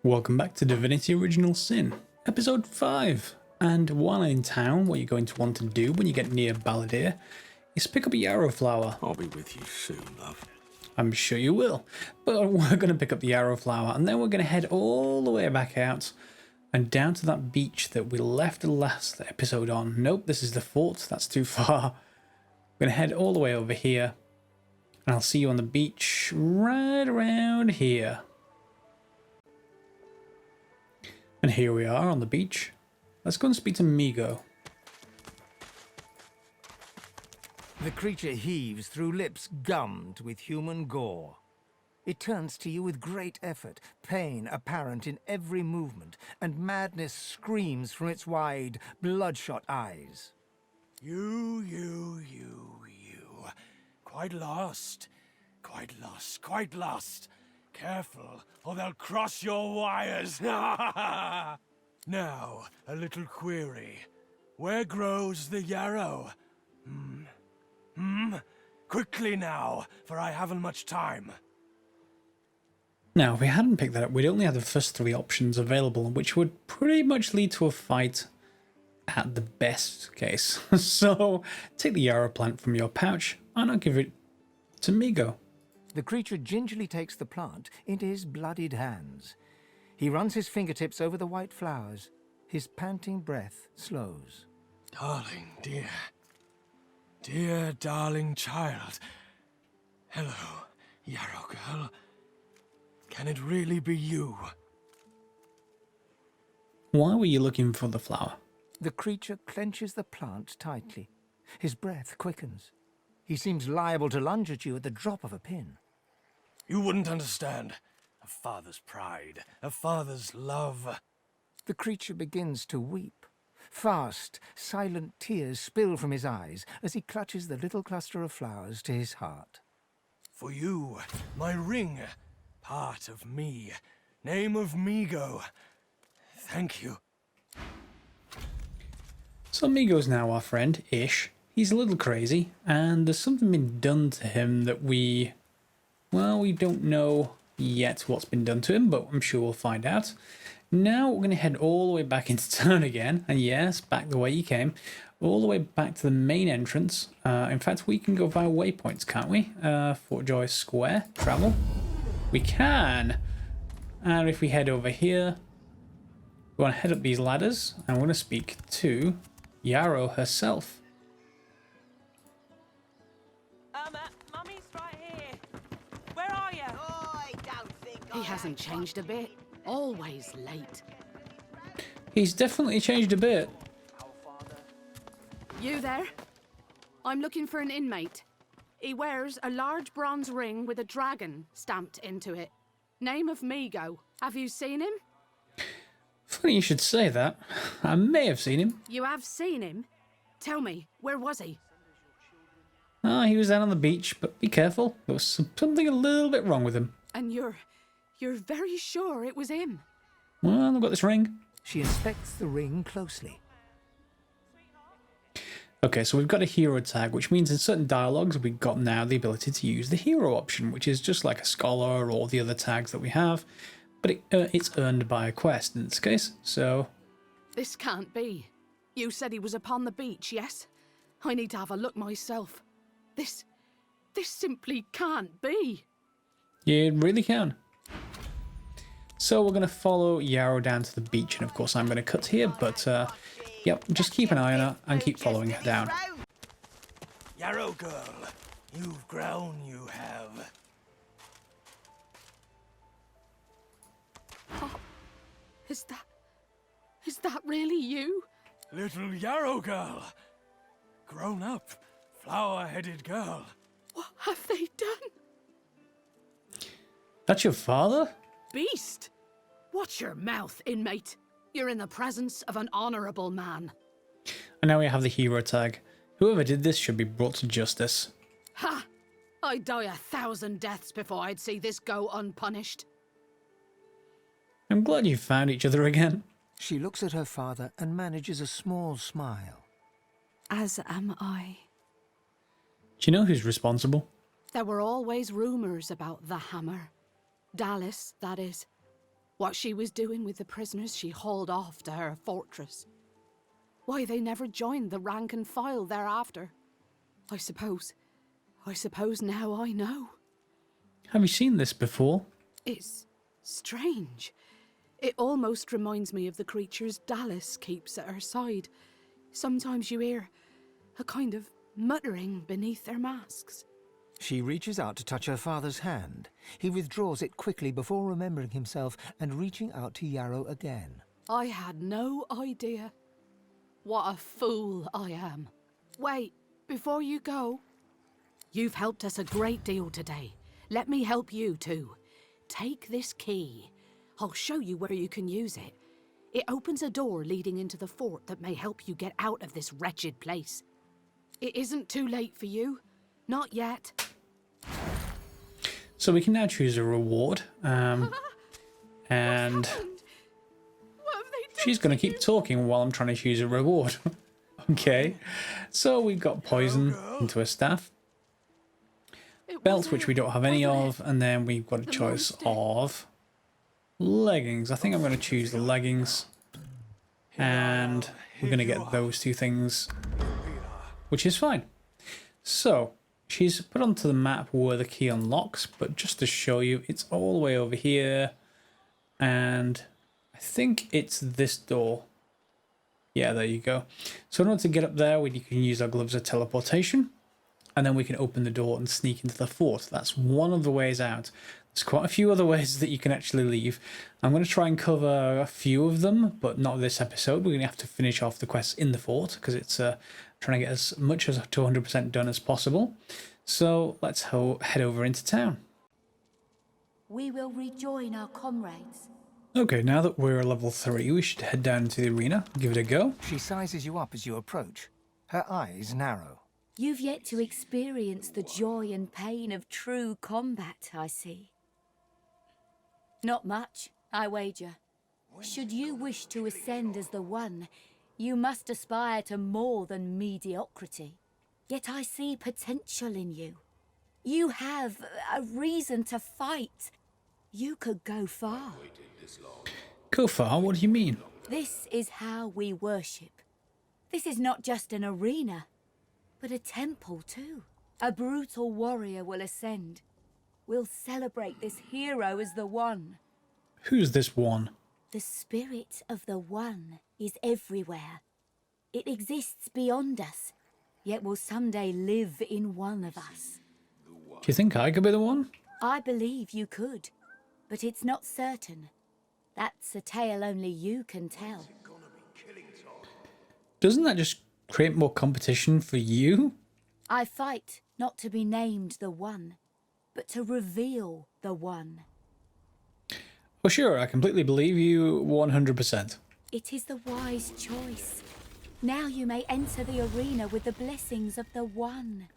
Welcome back to Divinity Original Sin, episode 5. And while in town, what you're going to want to do when you get near Balladeer is pick up a yarrow flower. I'll be with you soon, love. I'm sure you will. But we're going to pick up the yarrow flower and then we're going to head all the way back out and down to that beach that we left the last episode on. Nope, this is the fort. That's too far. We're going to head all the way over here. And I'll see you on the beach right around here. And here we are on the beach. Let's go and speak to Migo. The creature heaves through lips gummed with human gore. It turns to you with great effort, pain apparent in every movement, and madness screams from its wide, bloodshot eyes. You. Quite lost. Careful, or they'll cross your wires. Now, a little query. Where grows the yarrow? Quickly now, for I haven't much time. Now, if we hadn't picked that up, we'd only have the first 3 options available, which would pretty much lead to a fight at the best case. So, take the yarrow plant from your pouch, and I'll give it to Migo. The creature gingerly takes the plant into his bloodied hands. He runs his fingertips over the white flowers. His panting breath slows. Darling, dear darling child. Hello, yarrow girl. Can it really be you? Why were you looking for the flower? The creature clenches the plant tightly. His breath quickens. He seems liable to lunge at you at the drop of a pin. You wouldn't understand. A father's pride, a father's love. The creature begins to weep. Fast, silent tears spill from his eyes as he clutches the little cluster of flowers to his heart. For you, my ring, part of me, name of Migo. Thank you. So Migo's now our friend-ish. He's a little crazy, and there's something been done to him that we don't know yet what's been done to him, but I'm sure we'll find out. Now we're going to head all the way back into town again, and yes, back the way you came, all the way back to the main entrance. In fact, we can go via waypoints, can't we? Fort Joyce Square, travel. We can! And if we head over here, we want to head up these ladders, and we're going to speak to Yarrow herself. Mummy's right here. Where are you? He hasn't changed a bit. Always late. He's definitely changed a bit. You there? I'm looking for an inmate. He wears a large bronze ring with a dragon stamped into it. Name of Migo. Have you seen him? Funny you should say that. I may have seen him. You have seen him? Tell me, where was he? He was down on the beach, but be careful. There was something a little bit wrong with him. And you're very sure it was him? Well, I've got this ring. She inspects the ring closely. Okay, so we've got a hero tag, which means in certain dialogues we've got now the ability to use the hero option, which is just like a scholar or the other tags that we have, but it's earned by a quest in this case, so... This can't be. You said he was upon the beach, yes? I need to have a look myself. This simply can't be. You really can. So we're going to follow Yarrow down to the beach, and of course I'm going to cut here, but yep, just keep an eye on her and keep following her down. Yarrow girl, you've grown, you have. Oh, is that really you? Little yarrow girl. Grown up, flower-headed girl. What have they done? That's your father? Beast! Watch your mouth, inmate. You're in the presence of an honourable man. And now we have the hero tag. Whoever did this should be brought to justice. Ha! I'd die 1,000 deaths before I'd see this go unpunished. I'm glad you found each other again. She looks at her father and manages a small smile. As am I. Do you know who's responsible? There were always rumours about the hammer. Dallas, that is. What she was doing with the prisoners she hauled off to her fortress. Why they never joined the rank and file thereafter. I suppose now I know. Have you seen this before? It's strange. It almost reminds me of the creatures Dallas keeps at her side. Sometimes you hear a kind of muttering beneath their masks. She reaches out to touch her father's hand. He withdraws it quickly before remembering himself and reaching out to Yarrow again. I had no idea. What a fool I am. Wait, before you go. You've helped us a great deal today. Let me help you too. Take this key. I'll show you where you can use it. It opens a door leading into the fort that may help you get out of this wretched place. It isn't too late for you. Not yet. So we can now choose a reward. And What have they done she's going to keep talking while I'm trying to choose a reward. Okay. So we've got poison into a staff. It Belt, wasn't which we it, don't have any wasn't of. it? And then we've got a The choice monster. of leggings. I think I'm going to choose the leggings. And we're going to get those two things, which is fine. So she's put onto the map where the key unlocks, but just to show you, it's all the way over here. And I think it's this door. Yeah, there you go. So in order to get up there, you can use our gloves of teleportation. And then we can open the door and sneak into the fort. That's one of the ways out. There's quite a few other ways that you can actually leave. I'm going to try and cover a few of them, but not this episode. We're going to have to finish off the quests in the fort because it's trying to get as much as to 100% done as possible. So let's head over into town. We will rejoin our comrades. Okay, now that we're level 3, we should head down into the arena, give it a go. She sizes you up as you approach. Her eyes narrow. You've yet to experience the joy and pain of true combat, I see. Not much, I wager. Should you wish to ascend as the One, you must aspire to more than mediocrity. Yet I see potential in you. You have a reason to fight. You could go far. Go far? What do you mean? This is how we worship. This is not just an arena, but a temple too. A brutal warrior will ascend. We'll celebrate this hero as the One. Who's this one? The spirit of the One is everywhere. It exists beyond us, yet will someday live in one of us. Do you think I could be the one? I believe you could, but it's not certain. That's a tale only you can tell. Doesn't that just create more competition for you? I fight not to be named the One, but to reveal the One. Well, sure, I completely believe you 100%. It is the wise choice. Now you may enter the arena with the blessings of the One.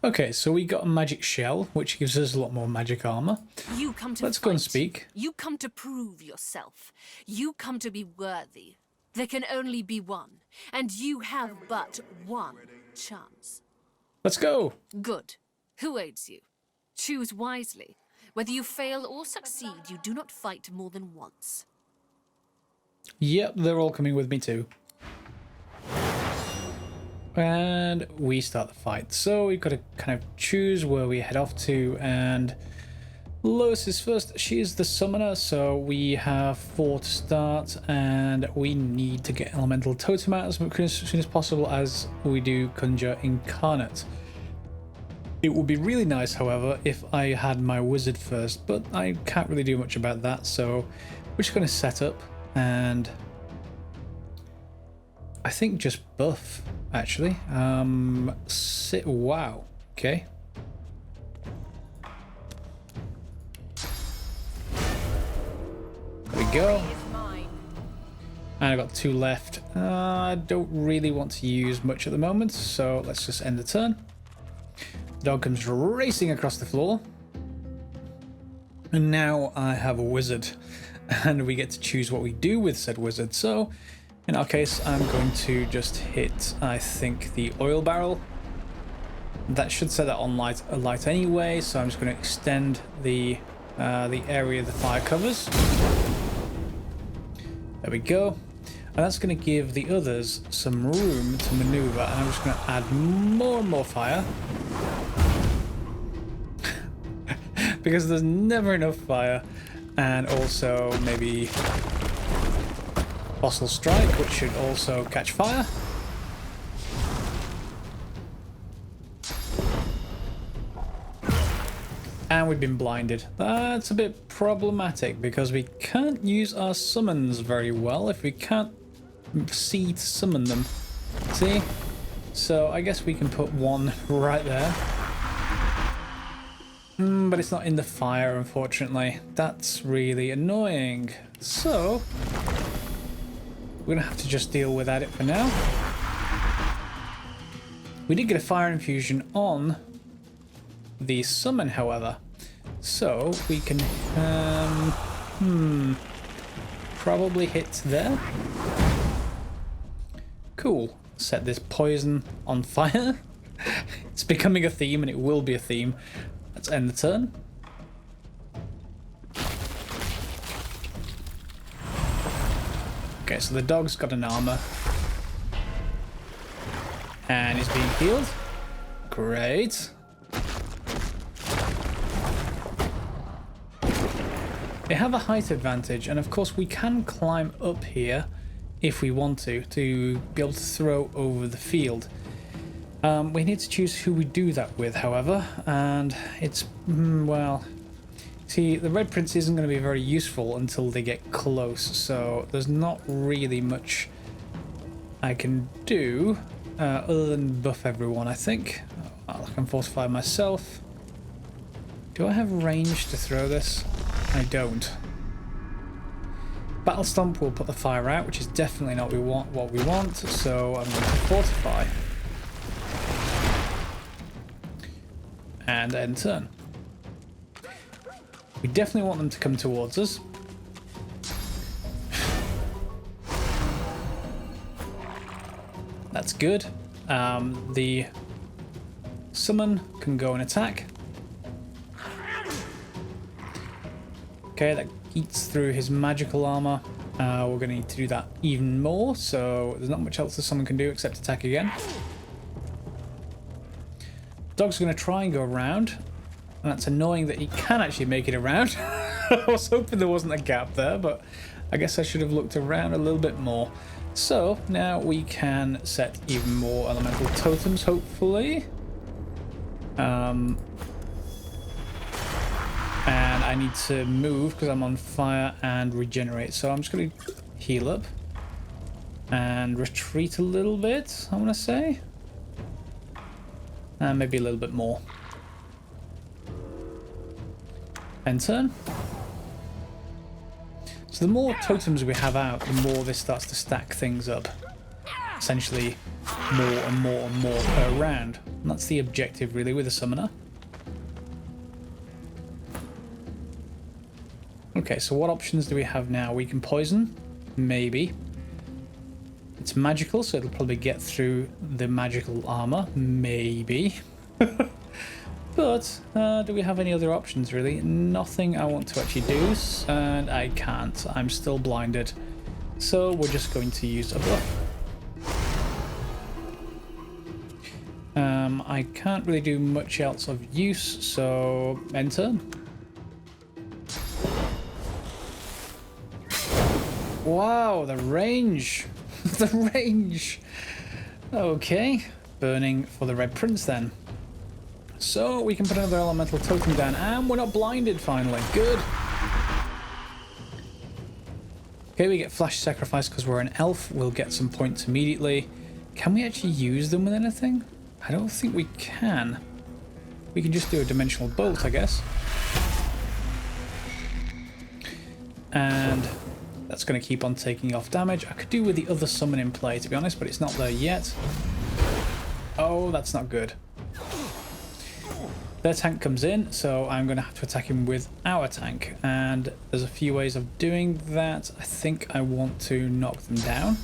Okay, so we got a magic shell, which gives us a lot more magic armor. You come to Let's fight. go and speak. You come to prove yourself. You come to be worthy. There can only be one, and you have but one chance. Let's go! Good. Who aids you? Choose wisely. Whether you fail or succeed, you do not fight more than once. Yep, they're all coming with me too. And we start the fight. So we've got to kind of choose where we head off to, and Lois is first. She is the summoner, so we have 4 to start, and we need to get elemental totem out as soon as possible as we do conjure incarnate. It would be really nice, however, if I had my wizard first, but I can't really do much about that, so we're just going to set up and I think just buff, actually. Wow, okay. There we go. And I've got 2 left. I don't really want to use much at the moment, so let's just end the turn. Dog comes racing across the floor. And now I have a wizard. And we get to choose what we do with said wizard. So, in our case, I'm going to just hit, I think, the oil barrel. That should set that on light anyway, so I'm just going to extend the the area the fire covers. There we go. And that's going to give the others some room to maneuver. And I'm just going to add more and more fire. Because there's never enough fire. And also maybe Fossil Strike, which should also catch fire. And we've been blinded. That's a bit problematic because we can't use our summons very well if we can't see to summon them. See? So I guess we can put one right there. But it's not in the fire, unfortunately. That's really annoying. So we're gonna have to just deal without it for now. We did get a fire infusion on the summon, however, so we can probably hit there. Cool. Set this poison on fire. It's becoming a theme, and it will be a theme. Let's end the turn. Okay, so the dog's got an armor and is being healed. Great. They have a height advantage, and of course we can climb up here if we want to be able to throw over the field. We need to choose who we do that with, however, and it's, well, see, the Red Prince isn't going to be very useful until they get close, so there's not really much I can do other than buff everyone, I think. I can fortify myself. Do I have range to throw this? I don't. Battle Stomp will put the fire out, which is definitely not what we want, so I'm going to fortify. And end turn. We definitely want them to come towards us. That's good. The summon can go and attack. Okay, that eats through his magical armor. We're going to need to do that even more, so there's not much else the summon can do except attack again. Dog's going to try and go around, and that's annoying that he can actually make it around. I was hoping there wasn't a gap there, but I guess I should have looked around a little bit more. So now we can set even more elemental totems, hopefully. And I need to move because I'm on fire and regenerate. So I'm just going to heal up and retreat a little bit, I want to say. And maybe a little bit more. End turn. So the more totems we have out, the more this starts to stack things up. Essentially, more and more and more per round. And that's the objective, really, with a summoner. Okay, so what options do we have now? We can poison, maybe. It's magical, so it'll probably get through the magical armor, maybe. But do we have any other options, really? Nothing I want to actually do, and I can't. I'm still blinded. So we're just going to use a buff. I can't really do much else of use, so end turn. Wow, the range. The range. Okay, burning for the Red Prince then. So we can put another elemental totem down, and we're not blinded finally. Good. Okay, we get flash sacrifice because we're an elf. We'll get some points immediately. Can we actually use them with anything? I don't think we can. We can just do a dimensional bolt, I guess. And that's going to keep on taking off damage. I could do with the other summon in play, to be honest, but it's not there yet. Oh, that's not good. Their tank comes in, so I'm going to have to attack him with our tank. And there's a few ways of doing that. I think I want to knock them down.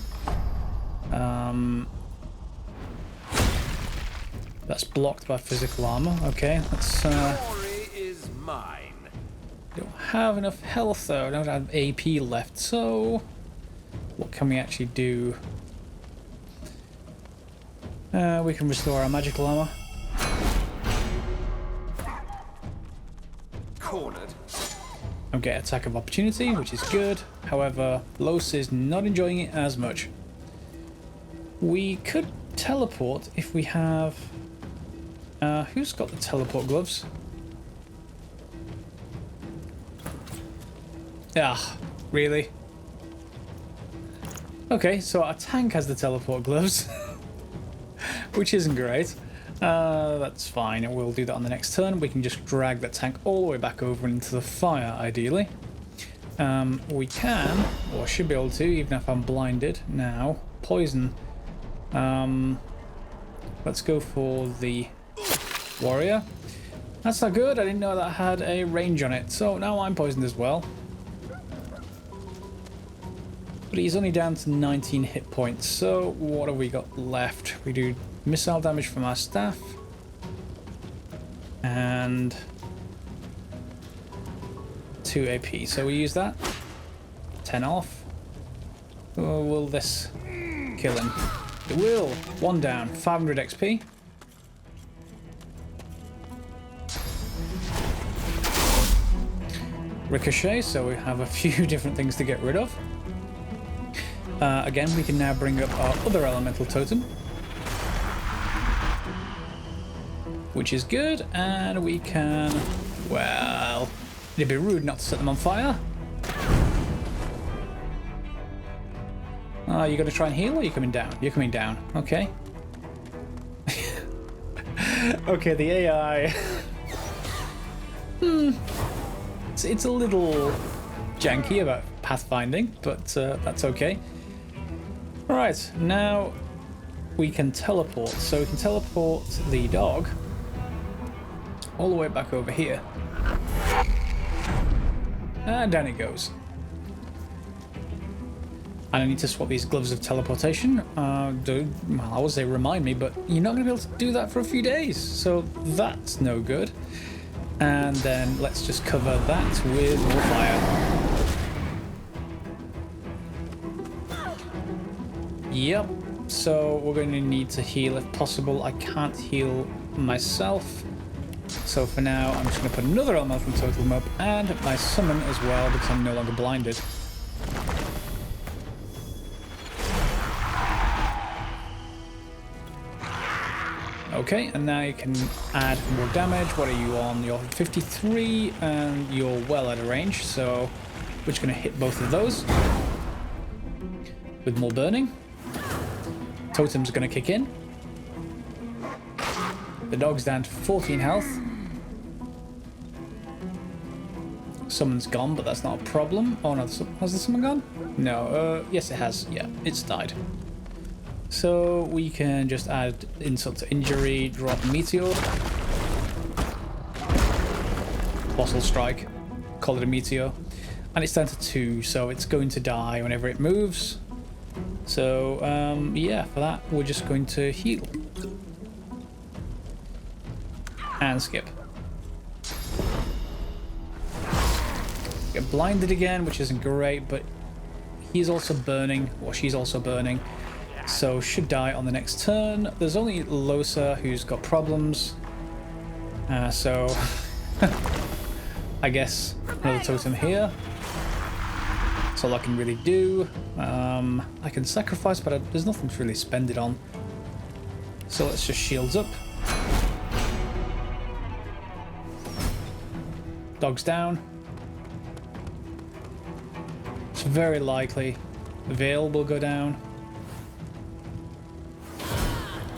That's blocked by physical armor. Okay, let's... Glory is mine. Don't have enough health though. I don't have AP left, so what can we actually do? We can restore our magical armor. Cornered. And get attack of opportunity, which is good. However, Los is not enjoying it as much. We could teleport if we have... who's got the teleport gloves? Ah, really? Okay, so our tank has the teleport gloves, which isn't great. That's fine, and we'll do that on the next turn. We can just drag that tank all the way back over into the fire, ideally. We can, or should be able to, even if I'm blinded now. Poison. Let's go for the warrior. That's not good. I didn't know that had a range on it, so now I'm poisoned as well. But he's only down to 19 hit points, so what have we got left? We do missile damage from our staff. And 2 AP, so we use that. 10 off. Oh, will this kill him? It will. 1 down, 500 XP. Ricochet, so we have a few different things to get rid of. Again, we can now bring up our other elemental totem, which is good, and we can, well, it'd be rude not to set them on fire. You gonna try and heal, or are you coming down? You're coming down, okay. Okay, the AI. It's a little janky about pathfinding, but that's okay. Alright, now we can teleport. So we can teleport the dog all the way back over here. And down it goes. And I need to swap these gloves of teleportation. Well, I would say remind me, but you're not going to be able to do that for a few days. So that's no good. And then let's just cover that with more fire. Yep, so we're going to need to heal if possible. I can't heal myself. So for now, I'm just going to put another elemental totem up and my summon as well because I'm no longer blinded. Okay, and now you can add more damage. What are you on? You're 53 and you're well out of range, so we're just going to hit both of those with more burning. Totem's going to kick in. The dog's down to 14 health. Summon's gone, but that's not a problem. Oh no, has the summon gone? No, yes it has. Yeah, it's died. So we can just add insult to injury, drop a meteor. Colossal strike, call it a meteor. And it's down to 2, so it's going to die whenever it moves. So, yeah, for that, we're just going to heal. And skip. Get blinded again, which isn't great, but he's also burning, or she's also burning. So, should die on the next turn. There's only Losa who's got problems. So, I guess another totem here. That's all I can really do. I can sacrifice, but there's nothing to really spend it on. So let's just shields up. Dog's down. It's very likely the veil will go down.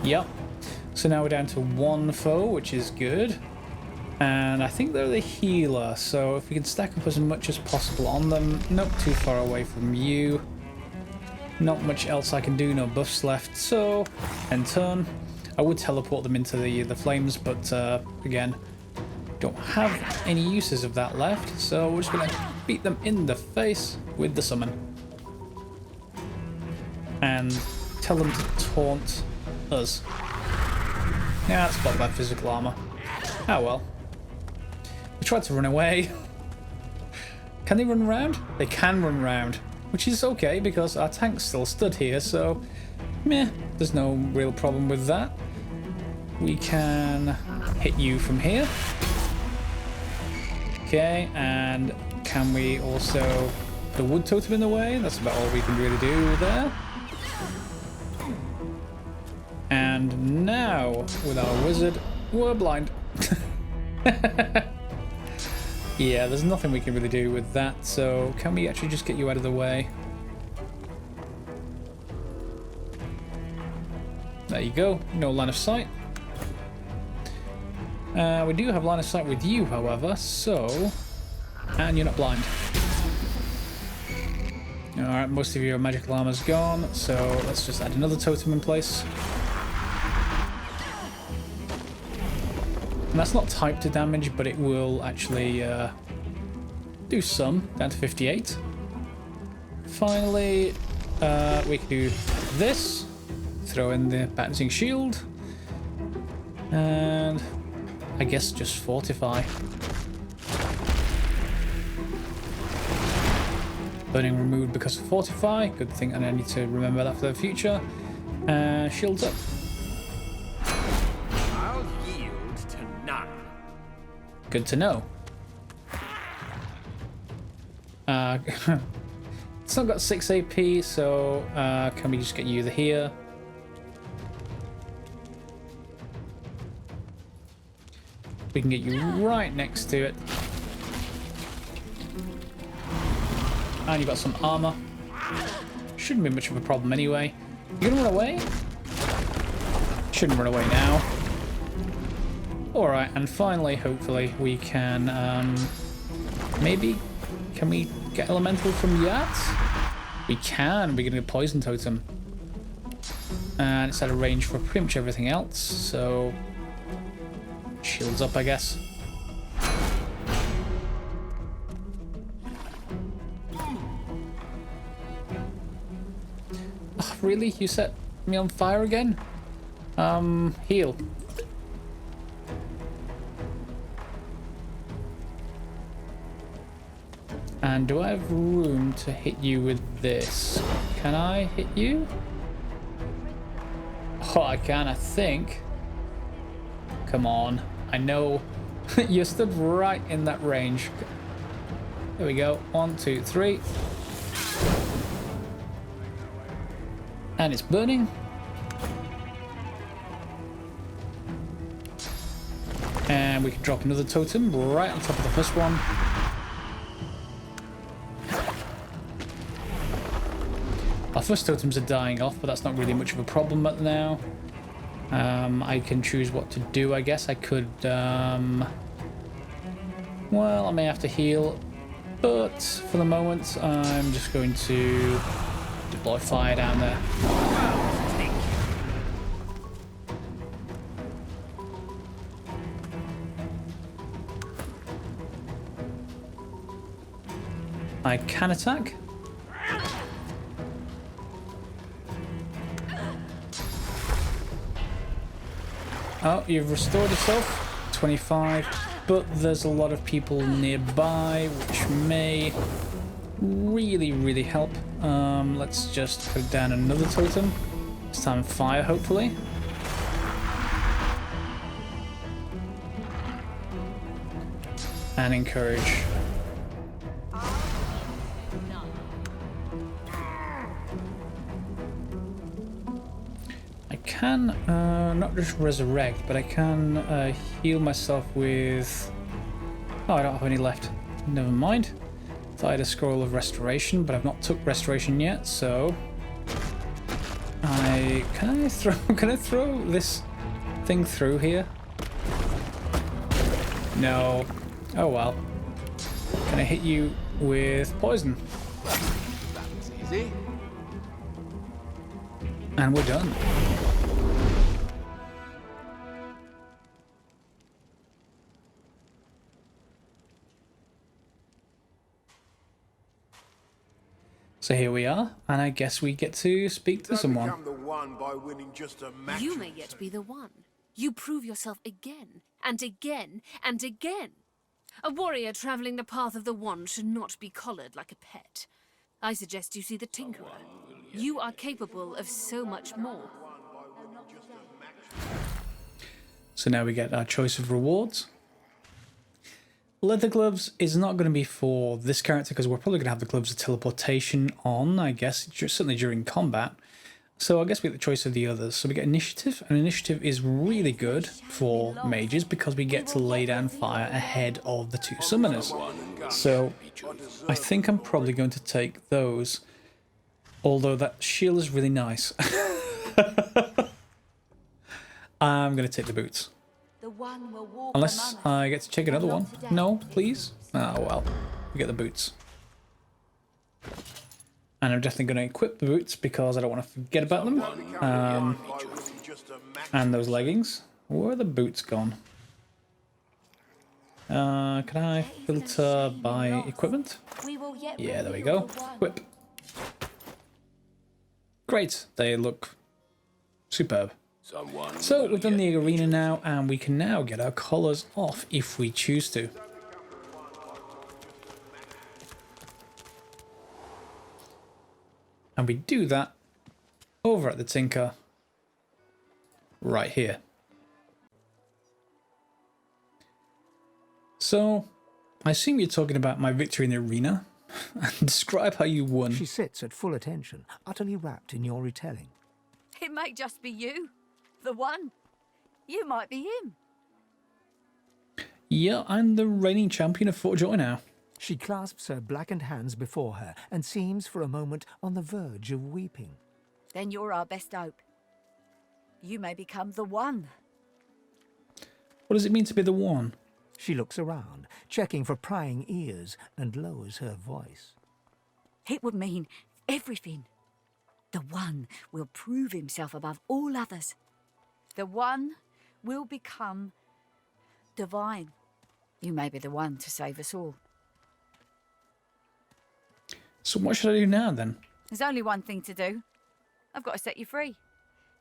Yep. So now we're down to 1 foe, which is good. And I think they're the healer, so if we can stack up as much as possible on them. Not too far away from you. Not much else I can do, no buffs left, so end turn. I would teleport them into the flames, but again, don't have any uses of that left, so we're just going to beat them in the face with the summon. And tell them to taunt us. Yeah, that's blocked by physical armor. Oh well. We tried to run away. Can they run around? They can run around, which is okay because our tank's still stood here, so meh, there's no real problem with that. We can hit you from here. Okay, and can we also put a wood totem in the way? That's about all we can really do there. And now, with our wizard, we're blind. Yeah, there's nothing we can really do with that, so can we actually just get you out of the way? There you go, no line of sight. We do have line of sight with you, however, so... And you're not blind. Alright, most of your magical armor's gone, so let's just add another totem in place. And that's not typed to damage, but it will actually do some, down to 58. Finally, we can do this. Throw in the bouncing shield. And I guess just fortify. Burning removed because of fortify. Good thing, and I need to remember that for the future. Shields up. I'll yield to none. Good to know. It's not got 6 AP, so can we just get you here? We can get you right next to it. And you've got some armor. Shouldn't be much of a problem anyway. You gonna run away? Shouldn't run away now. Alright, and finally, hopefully, we can, maybe, can we get elemental from Yat? We can, we're getting a poison totem. And it's at a range for pretty much everything else, so... Shields up, I guess. Oh, really? You set me on fire again? Heal. And do I have room to hit you with this? Can I hit you? Oh, I can, I think. Come on. I know. You stood right in that range. There we go. 1, 2, 3. And it's burning. And we can drop another totem right on top of the first one. Our first totems are dying off, but that's not really much of a problem right now. I can choose what to do, I guess. I could, well, I may have to heal, but for the moment, I'm just going to deploy fire down there. I can attack. Oh, you've restored yourself. 25. But there's a lot of people nearby, which may really, really help. Let's just put down another totem. This time fire, hopefully. And encourage. I can not just resurrect, but I can heal myself with... Oh, I don't have any left. Never mind. I had a scroll of restoration, but I've not took restoration yet, so... Can I throw this thing through here? No. Oh well. Can I hit you with poison? That's easy. And we're done. So here we are, and I guess we get to speak to someone. Become the one by winning just a match. You may yet be the one. You prove yourself again, and again, and again. A warrior traveling the path of the wand should not be collared like a pet. I suggest you see the Tinkerer. You are capable of so much more. So now we get our choice of rewards. Leather gloves is not going to be for this character because we're probably going to have the gloves of teleportation on, I guess, certainly during combat. So I guess we get the choice of the others. So we get initiative, and initiative is really good for mages because we get to lay down fire ahead of the two summoners. So I think I'm probably going to take those, although that shield is really nice. I'm going to take the boots. Unless I get to check another one. No, please? Oh well, we get the boots. And I'm definitely going to equip the boots because I don't want to forget about them. And those leggings. Where are the boots gone? Can I filter by equipment? Yeah, there we go. Equip. Great, they look superb. So we've done the arena now, and we can now get our collars off if we choose to. And we do that over at the Tinker right here. So I assume you're talking about my victory in the arena. Describe how you won. She sits at full attention, utterly wrapped in your retelling. It may just be you. The one. You might be him. Yeah, I'm the reigning champion of Fort Joy now. She clasps her blackened hands before her and seems for a moment on the verge of weeping. Then you're our best hope. You may become the one. What does it mean to be the one? She looks around, checking for prying ears, and lowers her voice. It would mean everything. The one will prove himself above all others. The one will become divine. You may be the one to save us all. So what should I do now then? There's only one thing to do. I've got to set you free.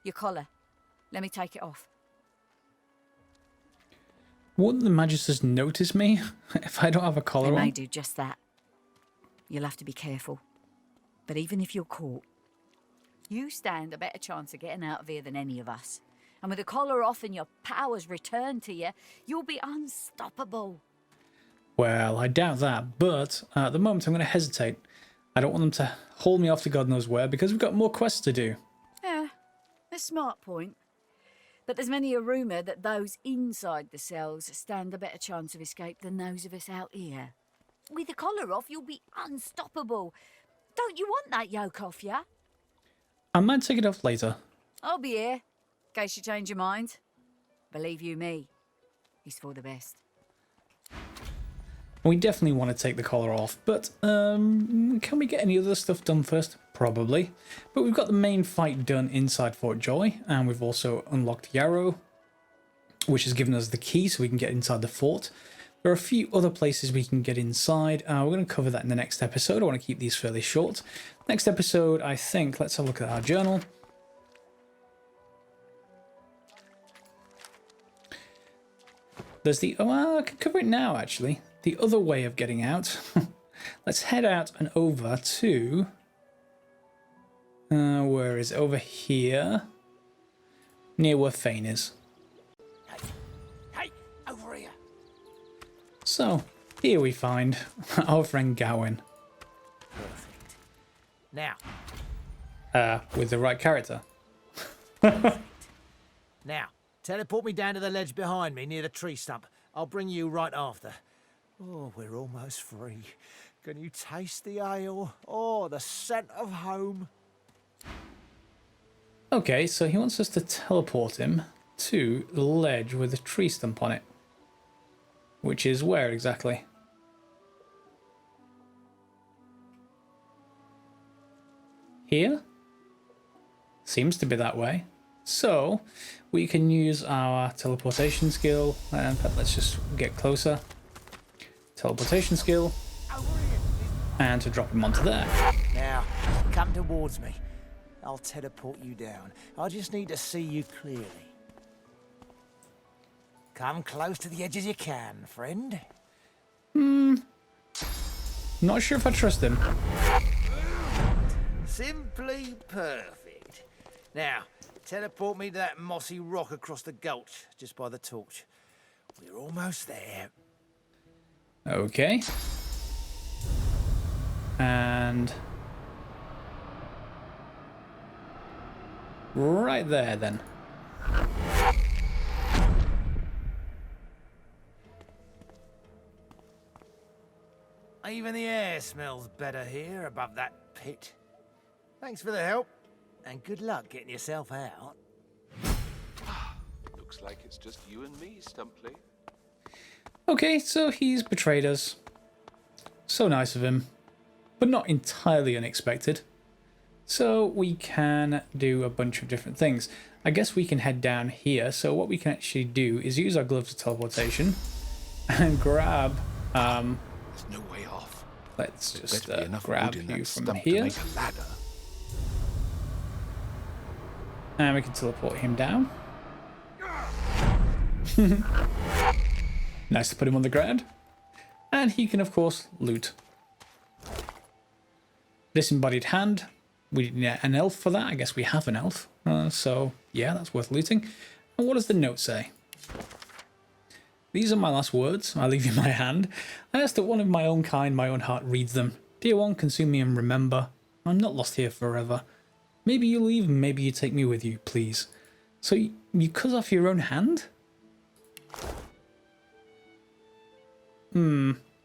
Your collar. Let me take it off. Wouldn't the Magisters notice me if I don't have a collar They on? may do just that. You'll have to be careful. But even if you're caught, you stand a better chance of getting out of here than any of us. And with the collar off and your powers returned to you, you'll be unstoppable. Well, I doubt that, but at the moment I'm going to hesitate. I don't want them to hold me off to God knows where because we've got more quests to do. Yeah, a smart point. But there's many a rumour that those inside the cells stand a better chance of escape than those of us out here. With the collar off, you'll be unstoppable. Don't you want that yoke off, yeah? I might take it off later. I'll be here, in case you change your mind. Believe you me, it's for the best. We definitely want to take the collar off, but can we get any other stuff done first? Probably. But we've got the main fight done inside Fort Joy, and we've also unlocked Yarrow, which has given us the key so we can get inside the fort. There are a few other places we can get inside. We're going to cover that in the next episode. I want to keep these fairly short. Next episode, I think, let's have a look at our journal. There's the... Oh, I can cover it now, actually. The other way of getting out. Let's head out and over to... where is it? Over here. Near where Fane is. Hey, over here. So, here we find our friend Gawain. Perfect. Now, With the right character. now, teleport me down to the ledge behind me near the tree stump. I'll bring you right after. Oh, we're almost free. Can you taste the ale? Oh, the scent of home. Okay, so he wants us to teleport him to the ledge with a tree stump on it. Which is where exactly? Here? Seems to be that way. So, we can use our teleportation skill, and let's just get closer. Teleportation skill, and to drop him onto there. Now, come towards me. I'll teleport you down. I just need to see you clearly. Come close to the edge as you can, friend. Not sure if I trust him. Simply perfect. Now, teleport me to that mossy rock across the gulch, just by the torch. We're almost there. Okay. And right there then. Even the air smells better here above that pit. Thanks for the help, and good luck getting yourself out. Looks like it's just you and me, Stumply. Okay, so he's betrayed us. So nice of him, but not entirely unexpected. So we can do a bunch of different things. I guess we can head down here. So what we can actually do is use our gloves of teleportation and grab... There's no way off. let's There's just better be enough grab wood in you that from stump here. to make a ladder. And we can teleport him down. Nice to put him on the ground. And he can, of course, loot. Disembodied hand. We need an elf for that. I guess we have an elf. So, yeah, that's worth looting. And what does the note say? These are my last words. I leave you my hand. I ask that one of my own kind, my own heart, reads them. Dear one, consume me and remember. I'm not lost here forever. Maybe you leave and maybe you take me with you, please. So you cut off your own hand?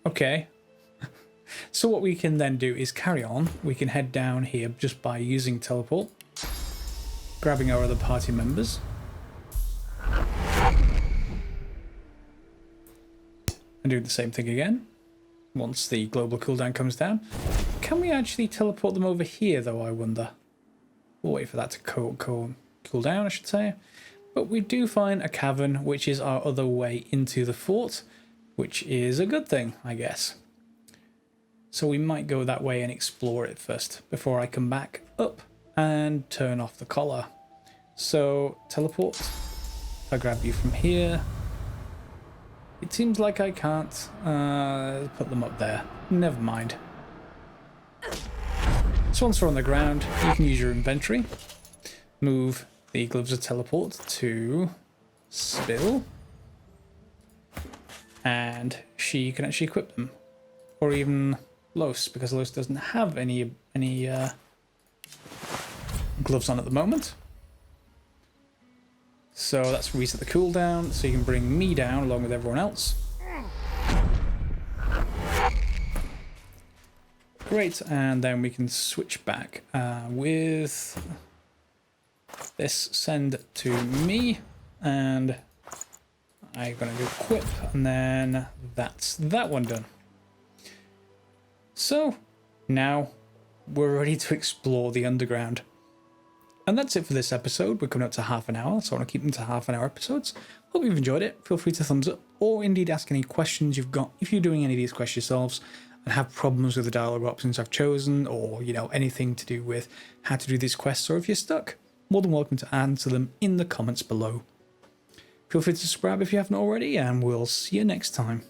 Okay. So what we can then do is carry on. We can head down here just by using teleport. Grabbing our other party members. And do the same thing again. Once the global cooldown comes down. Can we actually teleport them over here though, I wonder? We'll wait for that to cool down, I should say. But we do find a cavern, which is our other way into the fort, which is a good thing, I guess. So we might go that way and explore it first, before I come back up and turn off the collar. So, teleport. If I grab you from here. It seems like I can't put them up there. Never mind. So once we're on the ground, you can use your inventory. Move the gloves of teleport to Spill. And she can actually equip them. Or even Los, because Los doesn't have any gloves on at the moment. So that's reset the cooldown, so you can bring me down along with everyone else. Great, and then we can switch back with this, send to me, and I'm going to go equip, and then that's that one done. So now we're ready to explore the underground. And that's it for this episode. We're coming up to half an hour, so I want to keep them to half-an-hour episodes. Hope you've enjoyed it. Feel free to thumbs up, or indeed ask any questions you've got if you're doing any of these quests yourselves and have problems with the dialogue options I've chosen, or, you know, anything to do with how to do these quests, or if you're stuck, more than welcome to answer them in the comments below. Feel free to subscribe if you haven't already, and we'll see you next time.